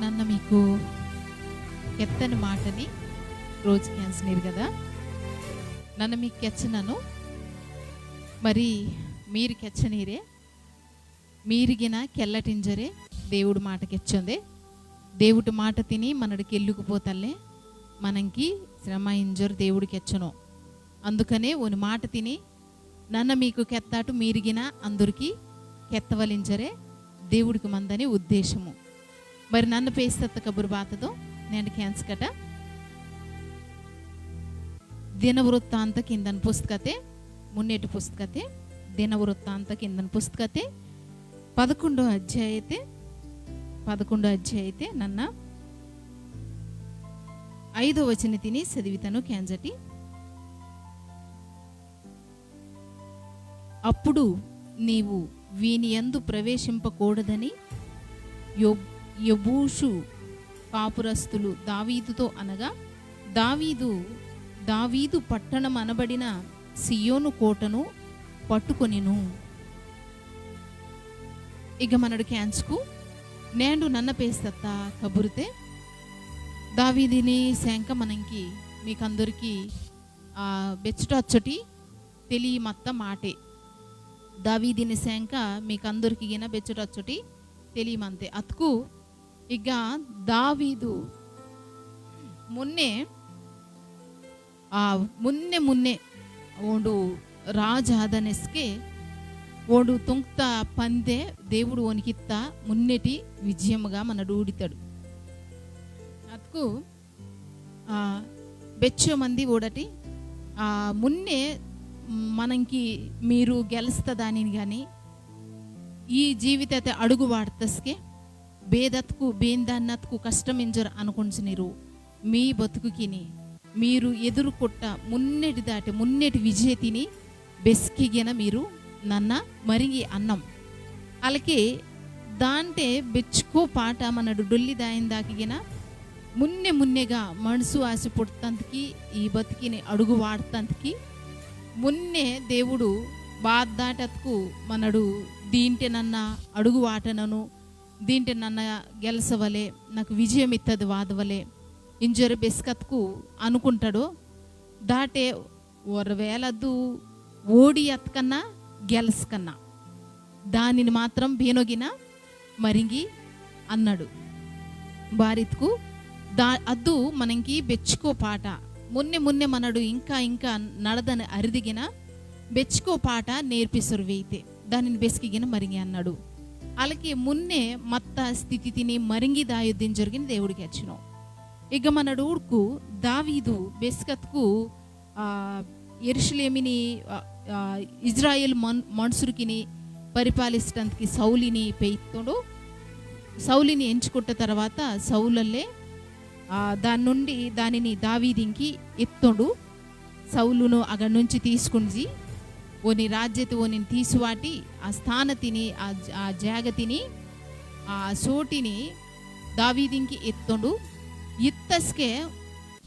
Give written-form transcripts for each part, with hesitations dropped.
ನನ್ನ మీకు ಕೆತ್ತನ ಮಾಟನಿ రోజు క్యాన్సినీరు కదా నన్ను మీకు కెచ్చనను మరి మీరు కెచ్చనీరే మీరిగిన కెల్లటింజరే దేవుడు మాట కెచ్చందే దేవుడి మాట తిని మనడికి ఎల్లుకుపోతల్లే మనకి శ్రమ ఇంజరు దేవుడికి ఎచ్చను అందుకనే ఓని మాట తిని నన్ను మీకు కెత్తాటు మీరిగిన అందరికి కెత్తవలింజరే దేవుడికి మందని ఉద్దేశము మరి నన్ను పేస్తత్త కబురు బాతదో నేను క్యాన్స్ కట ದಿನವೃತ್ತಾಂತ ಕಿಂದನ್ ಪುಸ್ತಕತೆ ಮುನ್ನೇಟು ಪುಸ್ತಕತೆ ದಿನವೃತ್ತಾಂತ ಕಿಂದನ್ ಪುಸ್ತಕತೆ 11వ అధ్యాయతే నన్న 5వ వచన తిని చదివితను క్యాంజటి. అప్పుడు నీవు వీని యందు ప్రవేశింపకూడదని యెబూషు కాపురస్తులు దావీదుతో అనగా దావీదు పట్టణం అనబడిన సియోను కోటను పట్టుకొనిను. ఇక మనడు క్యాన్స్కు నేను నన్న పేస్తత్త కబురితే దావీదిని శంక మనకి మీకందరికీ బెచ్చటొచ్చటి తెలియమత్త మాటే దావీదిని శంక మీకందరికి గిన బెచ్చటొచ్చటి తెలియమంతే అతుకు. ఇక దావీదు ಮುನ್ನೆ ಒಂದು ರಾಜಾದನೆಸ್ಗೆ ఓడు తొంక్త పందే దేవుడు వనికిత్త మున్నెటి విజయముగా మనడు ఊడితాడు. అతుకు బెచ్చో మంది ఓడటి మున్నే మనకి మీరు గెలుస్తుందాని కానీ ఈ జీవిత అడుగు వాడతస్కే బేదత్కు బేందాన్నత్కు కష్టం ఇంజరు అనుకుంటున్నారు మీ బతుకుకిని మీరు ఎదురుకొట్ట మున్నెటి విజేతిని బెస్కిగిన మీరు నన్న మరిగి అన్నం అలాగే దాంటే బెచ్చుకో పాట మనడు డొల్లి దాయిన దాకిగిన మున్నెగా మనసు ఆశ పుట్టంతకి ఈ బతికిని అడుగు వాడతంతకి మున్నే దేవుడు బాధాటకు మనడు దీంటే నన్న అడుగు వాటనను దీంటే నన్న గెలసవలే నాకు విజయం ఇత్తది వాదవలే ఇంజరు బెస్కత్కు అనుకుంటాడో దాటే ఒరవేలద్దు ఓడి అత్కన్నా గెలస్కన్నా దానిని మాత్రం బేనొగిన మరింగి అన్నాడు భారత్కు అద్దు మనకి బెచ్చుకో పాట మున్నె మనడు ఇంకా నడదని అరిదిగిన బెచ్చుకో పాట నేర్పిసరు వేయితే దానిని బెస్కిగిన మరింగి అన్నాడు. అలాగే మున్నే మత్త స్థితి తిని మరింగి దాయుద్యం జరిగిన దేవుడికి వచ్చిన. ఇక మనడు ఊడుకు దావీదు బెస్కత్కు యెరూషలేమిని ఇజ్రాయెల్ మనుషులకిని పరిపాలించడానికి సౌలిని ఎంచుకున్న తర్వాత సౌలల్లే దానిని దావీదింకి ఎత్తుడు. సౌలును అక్కడి నుంచి తీసుకుని ఓని రాజ్యత ఓని తీసువాటి ఆ స్థానతిని ఆ జాగతిని ఆ సోటిని దావీదింకి ఎత్తుడు. ఇత్తస్కే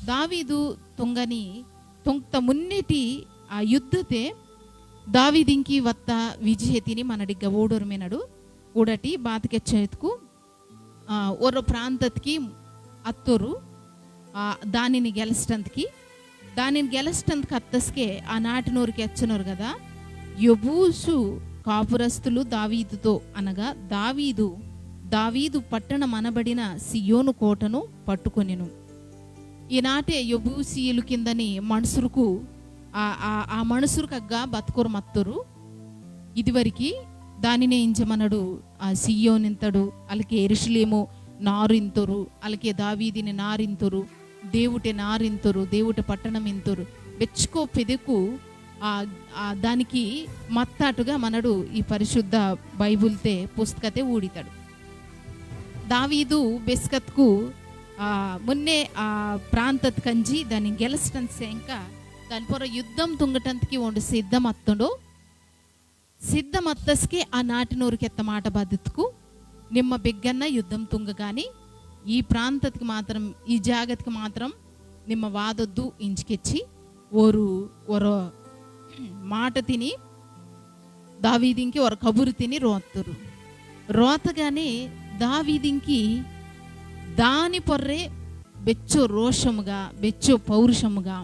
దావీదు తొంగత మున్నేటి ఆ యుద్ధతే దావీదింకి వత్త విజయతిని మనడిగ్గ ఓడొరమేనడు ఊడటి బాతకెచ్చేతుకు ఓరో ప్రాంతకి అత్తోరు దానిని గెలస్టందుకి అత్తస్కే ఆ నాటినోరికి ఎచ్చనోరు కదా. యెబూసు కాపురస్తులు దావీదుతో అనగా దావీదు పట్టణం అనబడిన సియోను కోటను పట్టుకొనెను. ఈనాటే యెబూసీయులు కిందని మనుషులకు ఆ మనుషులకగ్గా బతుకురు మత్తరు ఇదివరకు దానినే ఇంచమనడు ఆ సియోనింతడు అలాగే యెరూషలేము నారింతరు అలాగే దావీదిని నారింతరు దేవుటే నారింతరు దేవుట పట్టణం ఇంతరు బెచ్చుకో పెదకు దానికి మత్తాటుగా మనడు ఈ పరిశుద్ధ బైబుల్తే పుస్తకతే ఊడితాడు. దావీదు బెస్కత్కు మున్నే ఆ ప్రాంతత్ కంజి దాన్ని గెలస్టన్ శంక దాని పొర యుద్ధం తుంగటంతకి ఉండు సిద్ధమత్తస్కి ఆ నాటినూరికి ఎత్త మాట బాధ్యతకు నిమ్మ బిగ్గన్న యుద్ధం తుంగగాని ఈ ప్రాంతకి మాత్రం ఈ జాగతికి మాత్రం నిమ్మ వాదొద్దు ఇంచుకెచ్చి ఓరో మాట తిని దావీదింకి ఒక కబురు తిని రోతరు రోతగానే దావీదింకి దాని పొర్రే బెచ్చు రోషముగా, బెచ్చు పౌరుషముగా,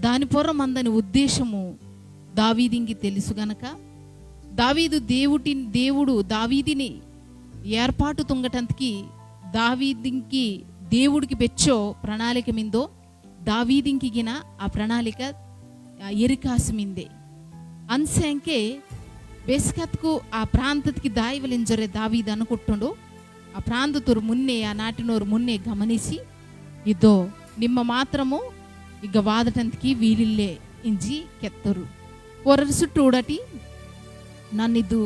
దాని పొర్ర మందని ఉద్దేశము దావీదికి తెలుసు గనక దేవుడు దావీదిని ఏర్పాటు తుంగటంతకి దావీదికి దేవుడికి బెచ్చో ప్రణాళిక మిందో దావీదికి గిన ఆ ప్రణాళిక ఎరికాసు మిందే ಅನ್ಸಂಕೆ ಬೇಸ್ಕತ್ಕು ಆ ಪ್ರಾಂತಕ್ಕೆ ದಾಯಿವಲಿಂಜರೆ ದಾವೀದ್ ಅನ್ಕೊಟ್ಟುಂಡು ಆ ಪ್ರಾಂತದವ್ರು ಮುನ್ನೆ, ಆ ನಾಟಿನವ್ರು ಮುನ್ನೆ ಗಮನಿಸಿ ಇದ್ದೋ ನಿಮ್ಮ ಮಾತ್ರము ಈಗ వాదటంతకి వీలిల్లే ఇంజి కెత్తరు పొరసుట్టు ఊడటి నన్నిದು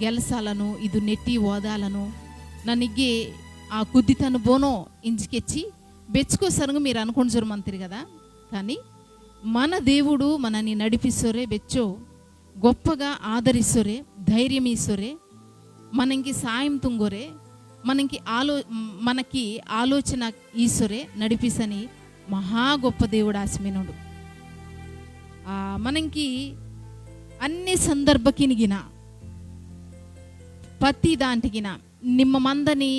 ಗೆಲ್ಸಾలను ಇದು ನೆಟ್ಟಿ ಓದಾలను ನನಗೆ ఆ కుద్దితను బోనో ఇంజికెచ్చి బెచ్చుకోసరంగా మీరు అనుకుంటారు మంత్రి కదా. కానీ మన దేవుడు మనని నడిపిస్తోరే, బెచ్చో గొప్పగా ఆదరిస్తోరే, ధైర్యం ఇస్తోరే, మనకి సాయం తుంగోరే, మనకి ఆలోచన ఈశ్వరే నడిపిసని మహా గొప్ప దేవుడు ఆశమినుడు. మనకి అన్ని సందర్భకినిగిన ప్రతి దాంటిగిన నిమ్మ మందని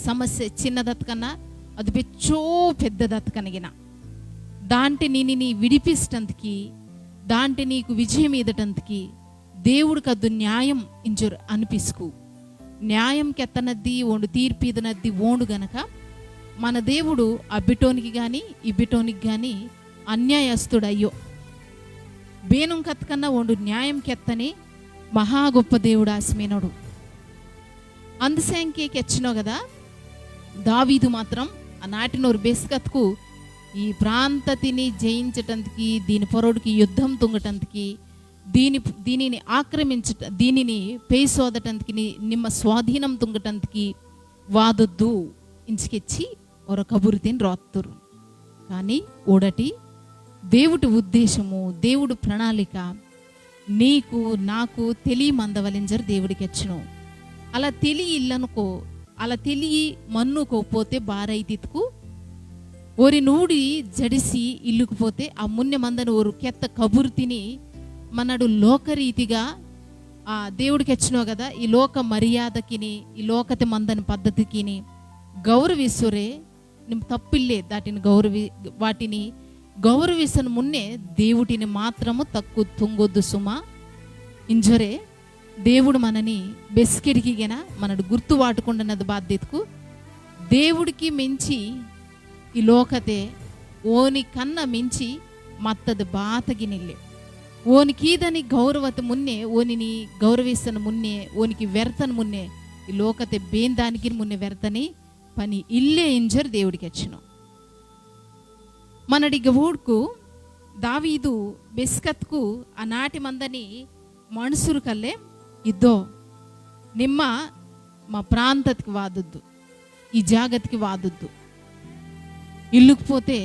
సమస్య చిన్నదత్కన్నా అది బెచ్చో పెద్దదత్కనగిన దాంటి నీ విడిపిస్తందుకి, దాంటి నీకు విజయం ఈదటందుకి దేవుడికి అద్దు న్యాయం ఇంజురు అనిపిసుకు న్యాయం కెత్తనద్ది ఓండు తీర్పిదనద్ది ఓండు గనక మన దేవుడు ఆ బిటోనికి కానీ ఈ బిటోనికి కానీ అన్యాయస్తుడయ్యో బేనం కత్తకన్నా ఓండు న్యాయం కెత్తని మహా గొప్ప దేవుడు ఆశమేనోడు. అందుసేంకే కెచ్చినో కదా దావీదు మాత్రం ఆ నాటినోరు బెస్కత్కు ఈ ప్రాంతతిని జయించటానికి, దీని పొరడికి యుద్ధం తుంగటందుకి, దీనిని దీనిని పేసోదటందుకి, నిమ్మ స్వాధీనం తుంగటందుకి వాదొద్దు ఇంచుకెచ్చి ఒక కబురుతిని రాత్తురు. కానీ ఓడటి దేవుడి ఉద్దేశము, దేవుడు ప్రణాళిక నీకు నాకు తెలియమందవలింజరు దేవుడికి వచ్చును. అలా తెలియ ఇల్లనుకో, అలా తెలియ మన్నుకోపోతే బారైతిత్కు ఓరి నూడి జడిసి ఇల్లుకుపోతే ఆ మున్నె మందని ఓరు కెత్త కబురు తిని మనడు లోకరీతిగా ఆ దేవుడికి వచ్చినావు కదా ఈ లోక మర్యాదకిని, ఈ లోకతి మందని పద్ధతికిని గౌరవిస్తురే. నిమ్ తప్పిల్లే వాటిని గౌరవిస్తున్న మున్నే దేవుడిని మాత్రము తక్కువ తుంగొద్దు సుమా ఇంజరే. దేవుడు మనని బెస్కెడికిగేనా మనడు గుర్తు వాటుకుంటున్నది బాధ్యతకు దేవుడికి మించి ఈ లోకతే ఓని కన్న మించి మత్తది బాతగినిల్లే ఓనికీదని గౌరవత మున్నే, ఓనిని గౌరవిస్తున్న మున్నే, ఓనికి వెర్తను మున్నే ఈ లోకతే బేందానికి మున్నే వెర్తని పని ఇల్లే ఇంజర్ దేవుడికి వచ్చిన మనడి గవుడుకు దావీదు బెస్కత్కు ఆ నాటి మందని మనుసురు కల్లే ఇద్దో నిమ్మ మా ప్రాంతకి వాదొద్దు, ఈ జాగతికి వాదొద్దు, ఇల్లుకుపోతే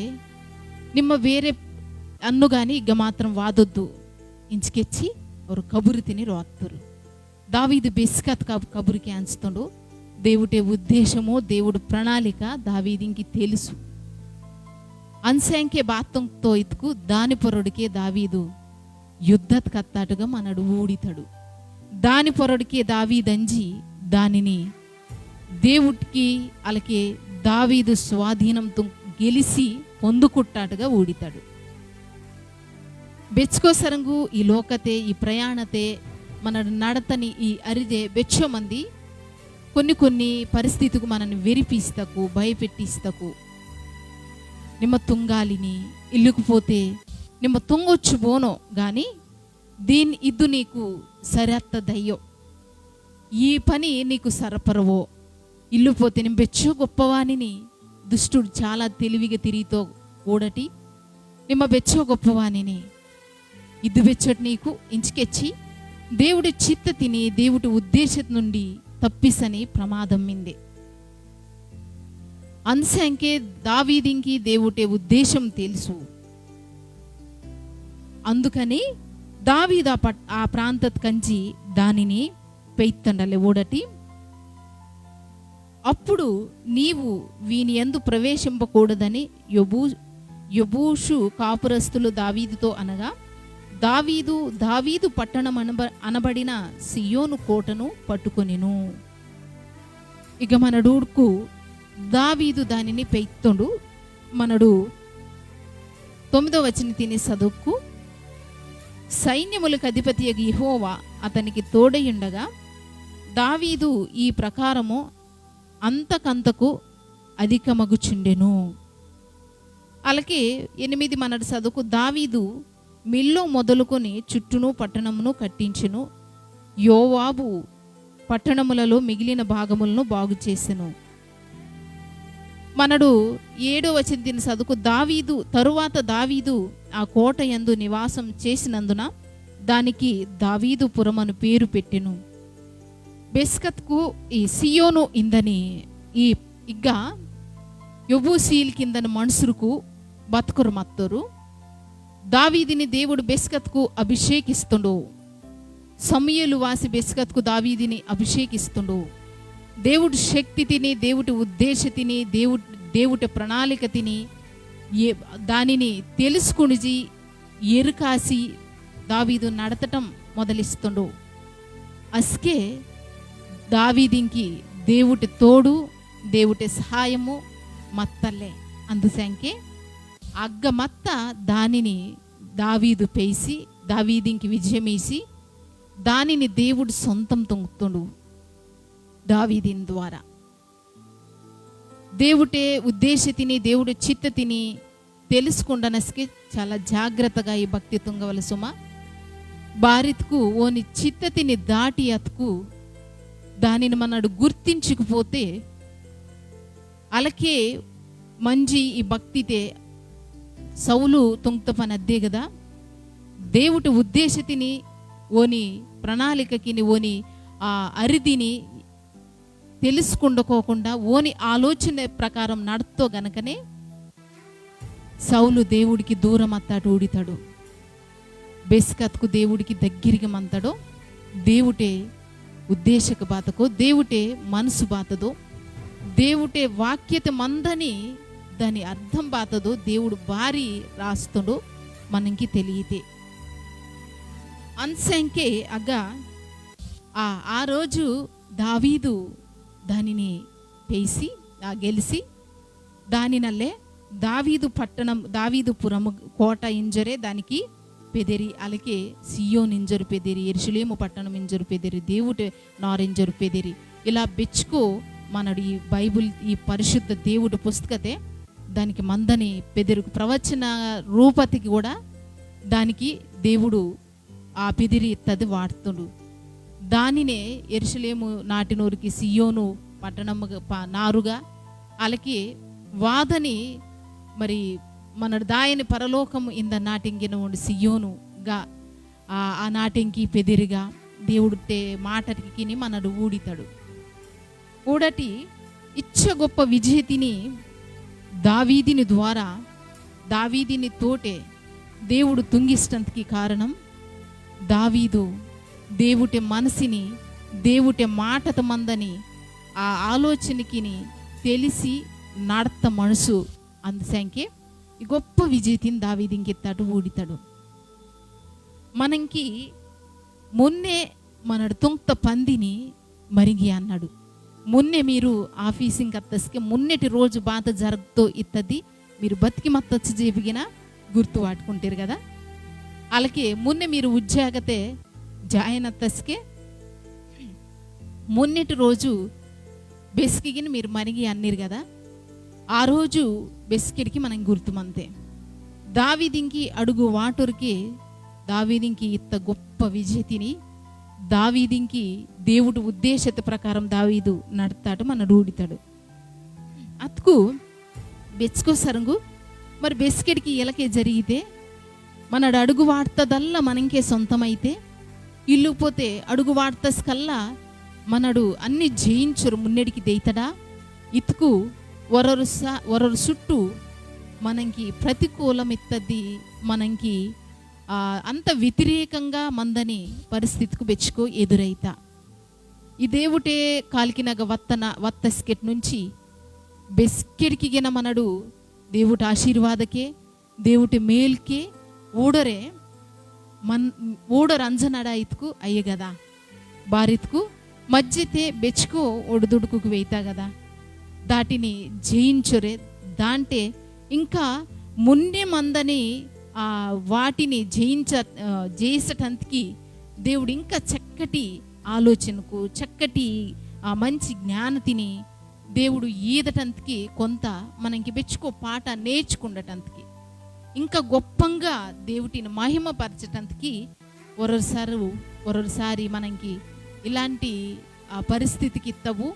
నిమ్మ వేరే అన్ను కానీ ఇక మాత్రం వాదొద్దు ఇంచుకెచ్చి ఒక కబురు తిని రాత్తురు. దావీదు బెస్కత్ కబురికి అంచుతుండు. దేవుడే ఉద్దేశమో దేవుడు ప్రణాళిక దావీదికి తెలుసు. అన్సంఖ్య బాత్తంతో ఇతుకు దాని పొరడికే దావీదు యుద్ధత్ కత్తాటుగా మనడు ఊడితాడు. దాని పొరడికే దావీదంజి దానిని దేవుడికి అలాగే దావీదు స్వాధీనంతో గెలిచి పొందుకుట్టాటుగా ఊడితాడు. బెచ్చుకోసరంగు ఈ లోకతే, ఈ ప్రయాణతే మన నడతని ఈ అరిదే బెచ్చో మంది కొన్ని పరిస్థితికి మనల్ని వెరిపిస్తకు, భయపెట్టిస్తకు, నిమ్మ తుంగాలిని ఇల్లుకుపోతే నిమ్మ తుంగొచ్చు బోనో కానీ ఇద్దు నీకు సరత్తదయ్యో, ఈ పని నీకు సరపరవో, ఇల్లుపోతే నేను బెచ్చో గొప్పవాణిని దుష్టుడు చాలా తెలివిగా తిరిగితో ఓడటి నిమ్మ బెచ్చో గొప్పవాణిని ఇద్దు బెచ్చటి నీకు ఇంచుకెచ్చి దేవుడి చిత్త తిని దేవుడి ఉద్దేశం నుండి తప్పిసని ప్రమాదం మిందే. అన్సంకే దావీదికి దేవుడే ఉద్దేశం తెలుసు. అందుకని దావీదు ఆ ప్రాంత కంచి దానిని పెయిత్తండలే ఓడటి. అప్పుడు నీవు వీని యందు ప్రవేశింపకూడదని యెబూషు కాపురస్తులు దావీదుతో అనగా దావీదు పట్టణం అనబడిన సియోను కోటను పట్టుకొనిను. ఇక మనడుకు దావీదు దానిని పెయ్తుండు. మనడు 9వ వచనం తిని చదువుకు, సైన్యములకు అధిపతి యెహోవా అతనికి తోడయుండగా దావీదు ఈ ప్రకారము అంతకంతకు అధికమగుచుండెను. అలాగే 8 మనడు చదువుకు, దావీదు మిల్లో మొదలుకొని చుట్టూను పట్టణమును కట్టించెను. యోవాబు పట్టణములలో మిగిలిన భాగములను బాగు చేసెను. మనడు 7వ వచనం చదువుకు, తరువాత దావీదు ఆ కోట యందు నివాసం చేసినందున దానికి దావీదు పురమను పేరు పెట్టెను. బెస్కత్కు ఈ సియోను ఇందని ఈ ఇగ్గ యొబూసీల్ కిందని మనుషులకు బతుకురు మత్తరు. దావీదిని దేవుడు బెస్కత్కు అభిషేకిస్తుండు. సమూయేలు వాసి బెస్కత్కు దావీదిని అభిషేకిస్తుండు. దేవుడి శక్తి తిని, దేవుడి ఉద్దేశ తిని, దేవుడి ప్రణాళిక తిని దానిని తెలుసుకుని ఎరుకాసి దావీదు నడతటం మొదలిస్తుండు. అస్కే దావీదింకి దేవుడి తోడు, దేవుడి సహాయము మత్తలే. అందుసంకే అగ్గ మత్త దానిని దావీదు పేసి దావీదింకి విజయమేసి దానిని దేవుడు సొంతం తొంగుతుండు. దావీదిన్ ద్వారా దేవుడే ఉద్దేశతిని, దేవుడి చిత్తతిని తెలుసుకుండనస్కి చాలా జాగ్రత్తగా ఈ భక్తి తుంగవలసుమ. భారత్కు ఓని చిత్తతిని దాటి అతుకు దానిని మనడు గుర్తించకపోతే అలకే మంచి ఈ భక్తితే సౌలు తొంగత పని అద్దే కదా. దేవుడి ఉద్దేశతిని ఓని ప్రణాళికకిని ఓని ఆ అరిదిని తెలుసుకుండకోకుండా ఓని ఆలోచన ప్రకారం నడుతో గనకనే సౌలు దేవుడికి దూరం అత్తాడు, ఊడితాడు. బెస్కత్కు దేవుడికి దగ్గరికి మంతాడో, దేవుటే ఉద్దేశక బాతకో, దేవుటే మనసు బాతదో, దేవుటే వాక్యత మందని దాని అర్థం బాతదో దేవుడు భారీ రాస్తుండో మనకి తెలియతే. అన్సంకే అగ్గా ఆ రోజు దావీదు దానిని పేసి గెలిచి దానినల్లే దావీదు పురము కోట ఇంజరే దానికి పెదిరి, అలాగే సియోన్ ఇంజరు పెదిరి, యెరూషలేము పట్టణం ఇంజరు పెదిరి, దేవుడు నారింజరు పెదిరి. ఇలా బెచ్చుకో మనడు ఈ బైబుల్ ఈ పరిశుద్ధ దేవుడు పుస్తకతే దానికి మందని పెదిరికి ప్రవచన రూపతికి కూడా దానికి దేవుడు ఆ పెదిరి తది వాడుతుండు. దానినే యెరూషలేము నాటినోరికి సియోను పట్టణము నారుగా, అలాగే వాదని మరి మన దాయని పరలోకము ఇంద నాటింగిన ఉండి సియోనుగా ఆ నాటింకి పెదిరిగా దేవుడు మాటకి మనడు ఊడితాడు. ఊడటి ఇచ్చ గొప్ప విజయతిని దావీదిని ద్వారా దావీదిని తోటే దేవుడు తుంగిస్తంతకి కారణం దావీదు దేవుటి మనసిని దేవుటి మాటత మందని ఆ ఆలోచనకి తెలిసి నడత మనసు అందుసంకే ఈ గొప్ప విజయతిని దావీదింకెత్తాడు, ఊడితాడు. మనకి మొన్నే మనడు తొంత పందిని మరిగి అన్నాడు. మొన్నే మీరు ఆఫీసింగ్ అత్తస్కి మొన్నటి రోజు బాత జరుగుతో ఇత్తది మీరు బతికి మత్తచ్చు చేపిగిన గుర్తు వాడుకుంటారు కదా. అలాగే మొన్నే మీరు ఉద్యోగతే జాయిన్ అత్తస్కే మొన్నటి రోజు బెస్కిగిని మీరు మరిగి అన్నారు కదా. ఆ రోజు బెస్కిడికి మనం గుర్తుమంతే. దావీదింకి అడుగు వాటూరికి దావీదింకి ఇంత గొప్ప విజయతిని దావీదింకి దేవుడు ఉద్దేశత ప్రకారం దావీదు నడతాడు, మన ఊడితాడు. అతుకు బెచ్చుకో సరంగు మరి బెస్కెడికి ఎలకే జరిగితే మనడు అడుగు వాడతదల్లా మనకే సొంతమైతే ఇల్లు పోతే అడుగు వాడతస్కల్లా మనడు అన్ని జయించరు మున్నెడికి దేయితడా. ఇతుకు వరరు చుట్టూ మనకి ప్రతికూలం ఇత్తది, మనకి అంత వ్యతిరేకంగా మందని పరిస్థితికి బెచ్చుకో ఎదురైతా. ఈ దేవుటే కాలికినగ వత్తస్కెట్ నుంచి బెస్కెడికి గిన మనడు దేవుటి ఆశీర్వాదకే దేవుటి మేల్కే ఊడరు అంజనడా ఇతుకు అయ్యే కదా. భారత్కు మజ్జితే బెచ్చుకో ఒడిదుడుకుకు వేయితా కదా, దాటిని జయించురే దాంటే ఇంకా మున్నే మందని వాటిని జయించటానికి దేవుడు ఇంకా చక్కటి ఆలోచనకు చక్కటి మంచి జ్ఞానతిని దేవుడు ఈదటంతకి కొంత మనకి బెచ్చుకో పాట నేర్చుకుండటంతకి ఇంకా గొప్పంగా దేవుటిని మహిమపరచటానికి ఒరొసారి మనకి ఇలాంటి పరిస్థితికి ఇత్తవు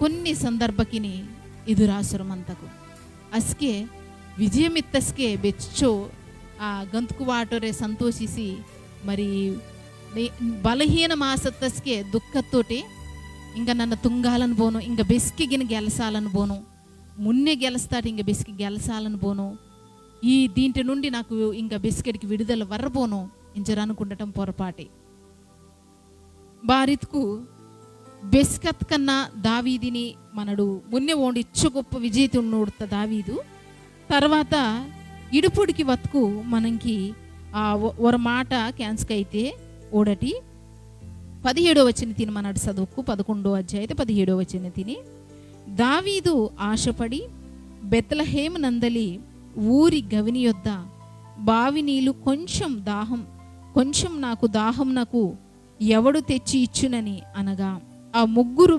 కొన్ని సందర్భకిని ఎదురాసురమంతకు అస్కే విజయమిత్తస్కే ಬೆಚ್ಚೋ ಗಂತುಕು ವಾಟೋರೆ ಸಂತೋಷಿಸಿ మరి బలహీన మాసత్తస్కే దుఃఖతోటి ఇంకా నన్ను తుంగాలని పోను, ఇంకా బెస్కిగిన గెలసాలని పోను, మున్నే గెలుస్తాడు ఇంకా బెస్కి గెలసాలని పోను, ఈ దీంటి నుండి నాకు ఇంకా బెస్కెడికి విడుదల వర్రబోను ఇంజరనుకుండటం పొరపాటే. బారిత్కు బెస్కత్ కన్నా దావీదిని మనడు మున్నే ఓండి ఇచ్చు గొప్ప విజేత నోడుత దావీదు తర్వాత ఇడుపుడికి వత్కు మనకి ఒక మాట క్యాన్స్క్ అయితే ఓడటి 17వ వచనం తిని మనడు చదువుకు 11వ అధ్యాయం 17వ వచనం తిని దావీదు ఆశపడి బెత్లెహేము నందలి ఊరి గవిని యొద్ద బావి నీళ్ళు కొంచెం నాకు దాహం నాకు ఎవడు తెచ్చి ఇచ్చునని అనగా ఆ ముగ్గురు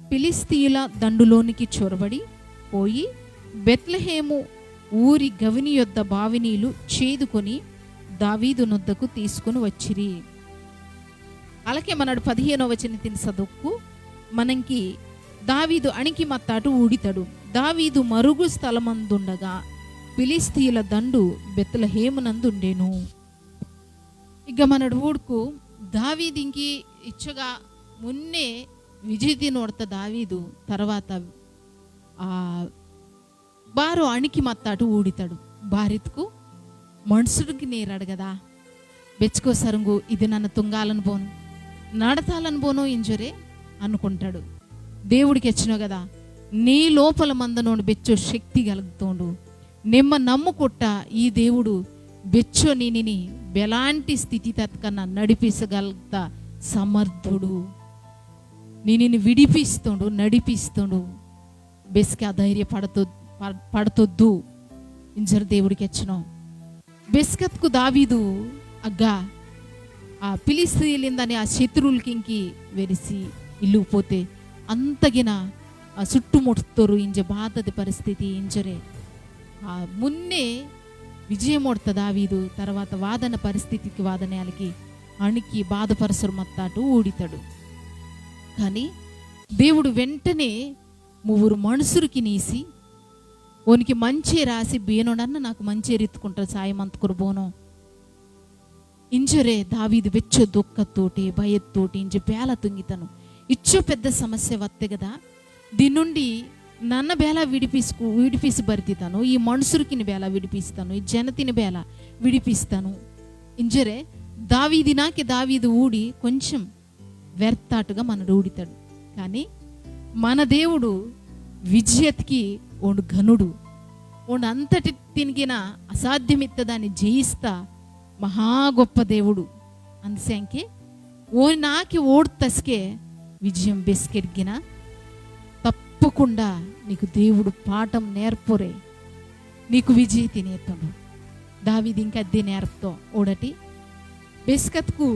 ఫిలిస్తీయుల దండులోనికి చొరబడి పోయి బెత్లెహేము ఊరి గవిని యొద్ద బావి నీళ్ళు చేదుకొని దావీదు నొద్దకు తీసుకుని వచ్చిరి. అలాగే మనడు 15వ వచనం తిని చదువుకు మనకి దావీదు అణికి మత్తాటు ఊడితాడు. దావీదు మరుగు స్థలమందుండగా ఫిలిస్తీయుల దండు బెత్లెహేమునందుండెను. ఇక మనడు ఊడుకు దావీదింకి ఇచ్చగా మున్నే విజయది నోడత దావీదు తర్వాత బారు అణికి మత్తాటు ఊడితాడు. బారిత్కు మనుషుడికి నేరాడు కదా, బెచ్చుకో సరుంగు ఇది నన్ను తుంగాలని పోను నడతాలని పోను ఇంజురే అనుకుంటాడు. దేవుడికి వచ్చిన కదా నీ లోపల మందనోడు బెచ్చో శక్తి కలుగుతోండు నిమ్మ నమ్ముకొట్ట ఈ దేవుడు బెచ్చో నీని ఎలాంటి స్థితి తత్కన్నా నడిపించగలుగుతా సమర్థుడు, నిన్ను విడిపిస్తుండు నడిపిస్తుండు. బెస్కి అధైర్య పడతొద్దు ఇంజరు దేవుడికి వచ్చినాం. బెస్కత్కు దావీదు అగ్గా ఆ ఫిలిస్తీయులిందని ఆ శత్రువులకి ఇంకి వెరిసి ఇల్లుపోతే అంతగిన ఆ చుట్టుముడుతారు ఇంజ బాధది పరిస్థితి ఇంజరే మున్నే విజయం ఓడత దావీదు తర్వాత వాదన పరిస్థితికి వాదనయాలకి అణికి బాధపరసరు మత్తాటు ఊడితాడు. కానీ దేవుడు వెంటనే ముగ్గురు మనుషులకి నీసి ఓనికి మంచి రాసి బేనోడన్న నాకు మంచి ఎత్తుకుంటారు సాయం అంతకురు బోను ఇంజరే దావీదు వెచ్చో దుఃఖతోటి భయతోటి ఇంజ బేల తుంగితను ఇచ్చో పెద్ద సమస్య వస్తే కదా దీని నుండి నన్న బేల విడిపిసి బరితాను, ఈ మనుషులకి బేల విడిపిస్తాను, ఈ జనతిని బేల విడిపిస్తాను ఇంజరే దావీదు ఊడి కొంచెం వ్యర్థాటుగా మనడు ఊడితాడు. కానీ మన దేవుడు విజయత్కి ఓడు ఘనుడు, ఓడు అంతటి తినిగిన అసాధ్యమిత్తదాన్ని జయిస్తా మహా గొప్ప దేవుడు. అందుసేంకే ఓ నాకి ఓడు తస్కే విజయం బెస్కెడ్గిన తప్పకుండా నీకు దేవుడు పాఠం నేర్పురే, నీకు విజయతి నేర్తాడు. దావీదు ఇంకా అద్దె నేర్పుతో ఓడటి బెస్కత్కు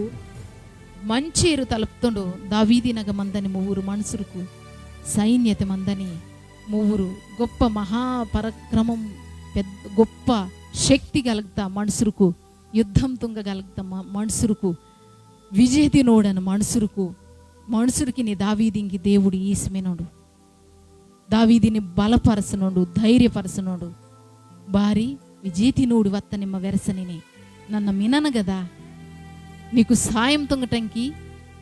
మంచేరు తలుపుతుండు. దావీదినగ మందని ముగ్గురు మనుషులకు సైన్యత మందని ముగ్గురు గొప్ప మహాపరక్రమం పెద్ద గొప్ప శక్తి కలుగుతా మనుషులకు యుద్ధం తుంగగలుగుతా మనుషులకు విజయతి నోడను మనుషుడికి నీ దావీదింకి దేవుడు ఈస్మెనోడు, దావీదిని బలపరచనోడు ధైర్యపరచనోడు. భారీ విజేతి నోడు వత్త నిమ్మ వెరసనిని నన్ను మినను కదా నీకు సాయం తుంగటంకి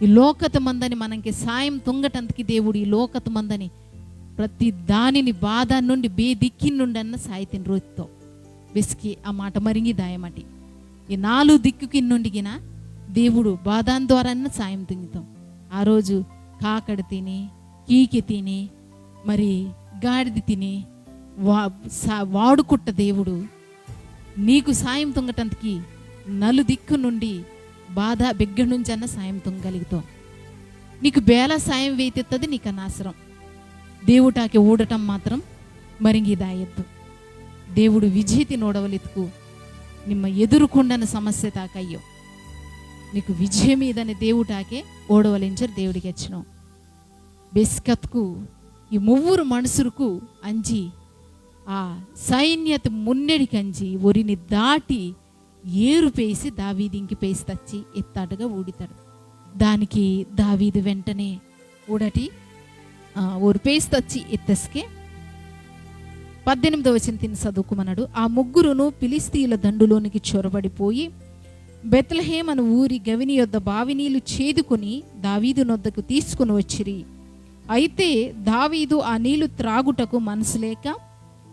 ఈ లోకత మందని మనకి సాయం తుంగటంకి దేవుడు ఈ లోకత మందని ప్రతి దానిని బాధ నుండి బేదిక్కి నుండి అన్న సాయితిని రోజుతో బెస్కి ఆ మాట మరింగి దాయమటి ఈ 4 దిక్కుకి నుండిగిన దేవుడు బాధాన్ ద్వారా సాయం తుంగుతాం. ఆ రోజు కాకడ తిని కీకి తిని మరి గాడిది తిని వాడుకుట్ట దేవుడు నీకు సాయం తుంగటంకి 4 దిక్కు నుండి బాధ బిగ్గ నుంచి అన్న సాయం తుంగలుగుతాం. నీకు ಬೇಲ ಸಾయం ವೇತಿತ್ತದು నీకు అనవసరం. దేవుಟಾಕೆ ಓಡಟಂ ಮಾತ್ರ ಮರಿಂಗಿದಾಯದ್ದು. దేవుడు ವಿಜೇತಿ ನೋಡವಲಿತ್ಕು ನಿಮ್ಮ ಎದುರುಕೊಂಡನ ಸಮಸ್ಯೆ ತಾಕಯ್ಯೋ నీకు విజయం మీదని దేవుటాకే ఓడవలించరు దేవుడికి వచ్చిన బెస్కత్కు ఈ మువ్వురు మనుషులకు అంజి ఆ సైన్యత మున్నెడికి అంజి ఒరిని దాటి ఏరు పేసి దావీదింకి పేసి తచ్చి ఎత్తాడుగా ఊడితాడు. దానికి దావీదు వెంటనే ఊడటి ఓరు పేసి తచ్చి ఎత్తస్కే 18వ వచనం చదువుకోమన్నాడు. ఆ ముగ్గురును ఫిలిష్తీయుల దండులోనికి చొరబడిపోయి బెత్లెహేము అను ఊరి గవిని యొద్ద బావి నీళ్లు చేదుకొని దావీదు నొద్దకు తీసుకుని వచ్చిరి. అయితే దావీదు ఆ నీళ్లు త్రాగుటకు మనసు లేక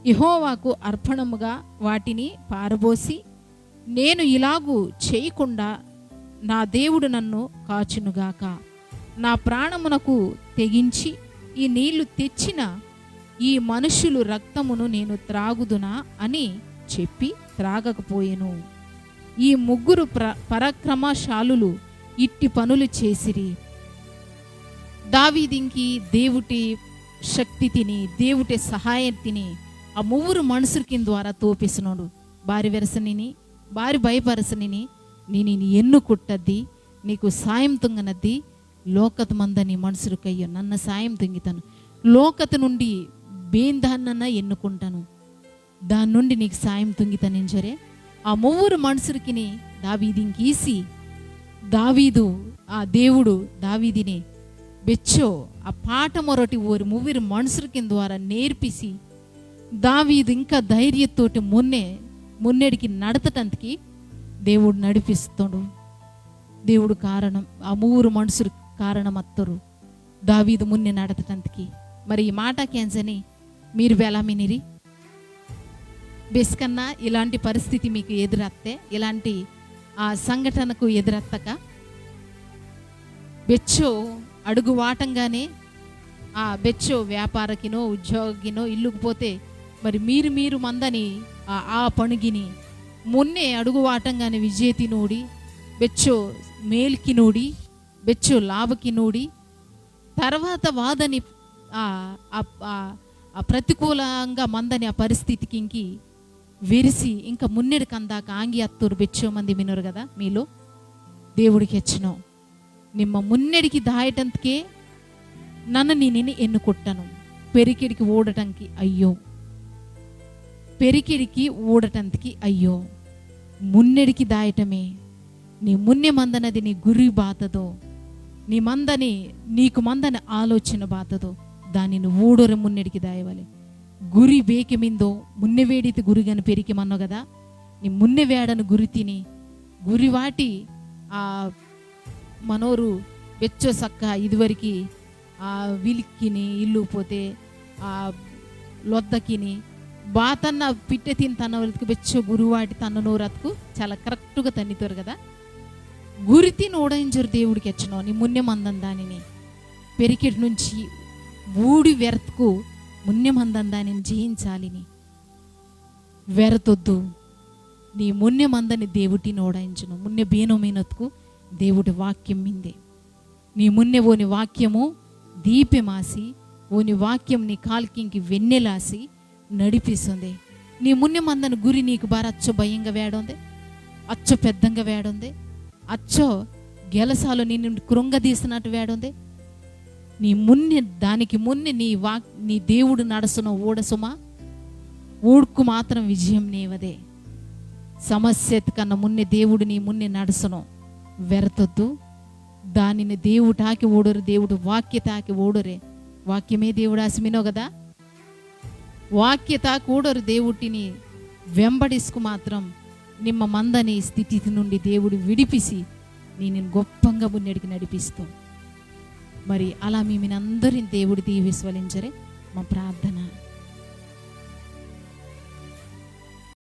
యెహోవాకు అర్పణముగా వాటిని పారబోసి, నేను ఇలాగూ చేయకుండా నా దేవుడు నన్ను కాచునుగాక, నా ప్రాణమునకు తెగించి ఈ నీళ్లు తెచ్చిన ఈ మనుషులు రక్తమును నేను త్రాగుదునా అని చెప్పి త్రాగకపోయెను. ఈ ముగ్గురు పరాక్రమశాలులు ఇట్టి పనులు చేసిరి. దావీదింకి దేవుటి శక్తి తిని దేవుటి సహాయం తిని ఆ ముగ్గురు మనుషులకి ద్వారా తోపిస్తున్నాడు. బారి వెరసనిని బారి భయపరసనిని నేను ఎన్ను కుట్టద్ది నీకు సాయం తుంగనద్ది లోకత మందని మనుషులకయ్యో నన్న సాయం తుంగితాను, లోకత నుండి బేందాన్న ఎన్నుకుంటాను, దాని నుండి నీకు సాయం తుంగితానించరే. ఆ ముగ్గురు మనుషులకి దావీదింకీసి దావీదు ఆ దేవుడు దావీదిని బెచ్చో ఆ పాట మొరటి ఓరి ముగ్గురు మనుషులకి ద్వారా నేర్పిసి దావీదు ఇంకా ధైర్యంతోటి మున్నెడికి నడతటందుకి దేవుడు నడిపిస్తాడు. దేవుడు కారణం ఆ ముగ్గురు మనుషులు కారణం అత్తరు దావీదు మున్నె నడతటందుకి. మరి ఈ మాట కేంచని మీరు వెలామినిరి బెస్కన్నా ఇలాంటి పరిస్థితి మీకు ఎదురత్తే, ఇలాంటి ఆ సంఘటనకు ఎదురత్తక బెచ్చో అడుగు వాటంగానే ఆ బెచ్చో వ్యాపారకినో ఉద్యోగినో ఇల్లుకు పోతే మరి మీరు మందని ఆ పణుగిని మొన్నే అడుగు వాటంగానే విజేతి నోడి బెచ్చో మేల్కి నోడి బెచ్చో లాభకి నోడి తర్వాత వాదని ప్రతికూలంగా మందని ఆ పరిస్థితికి ఇంకి వెరిసి ఇంకా మున్నెడికి అందాక ఆంగి అత్తూరు బెచ్చో మంది వినరు కదా. మీలో దేవుడికి హెచ్చినాం నిమ్మ మున్నెడికి దాయటందుకే నన్ను నేను ఎన్నుకొట్టను. పెరికిడికి ఓడటానికి అయ్యో, పెరికిడికి ఓడటానికి అయ్యో, మున్నెడికి దాయటమే నీ మున్నె మందనది నీ గురి బాతదో, నీ మందని నీకు మందని ఆలోచన బాతదో దానిని ఊడొర మున్నెడికి దాయవాలి. గురి బేకెమిందో మున్నె వేడితే గురిగని పెరికిమన్నావు కదా. నీ మున్నె వేడను గురి తిని గురి వాటి ఆ మనోరు బెచ్చో సక్క ఇదివరకు ఆ విలిక్కిని ఇల్లు పోతే ఆ లొద్దకిని బాతన్న పిట్టె తిని తన వాళ్ళకి బెచ్చో గురువాటి తన నోరత్కు చాలా కరెక్ట్గా తన్నితారు కదా. గురి తిని ఓడించరు దేవుడికి వచ్చినావు నీ మున్నె మందం దానిని పెరికెట్ నుంచి ఊడి వెరత్కు మున్నె మందం దానిని జయించాలిని వెరతొద్దు. నీ మున్నె మందని దేవుడిని ఓడాయించును. మున్నె బేనోమేనొత్కు దేవుడి వాక్యం మిందే నీ మున్నె ఓని వాక్యము దీపెమాసి ఓని వాక్యం నీ కాల్కింకి వెన్నెలాసి నడిపిస్తుంది. నీ మున్నె మందని గురి నీకు బాగా అచ్చో భయంగా వేడుంది, అచ్చో పెద్దంగా వేడుంది, అచ్చో గెలసాలు నిన్ను కృంగదీసినట్టు వేడుంది. నీ మున్నె దానికి మున్నె నీ దేవుడు నడసును ఓడసుమా ఊడ్కు మాత్రం విజయం నీవదే. సమస్య కన్నా మున్నె దేవుడు నీ మున్నె నడసును వెరతొద్దు. దానిని దేవుటాకి ఓడరు, దేవుడు వాక్యతాకి ఓడరే. వాక్యమే దేవుడు ఆశమినో కదా. వాక్యతాకి ఓడరు దేవుడిని వెంబడిసుకు మాత్రం నిమ్మ మందని స్థితి నుండి దేవుడు విడిపిసి నేను గొప్పంగా మున్నెడికి నడిపిస్తూ మరి అలా మీ అందరిని దేవుడి దీవిస్వలించరే మా ప్రార్థన.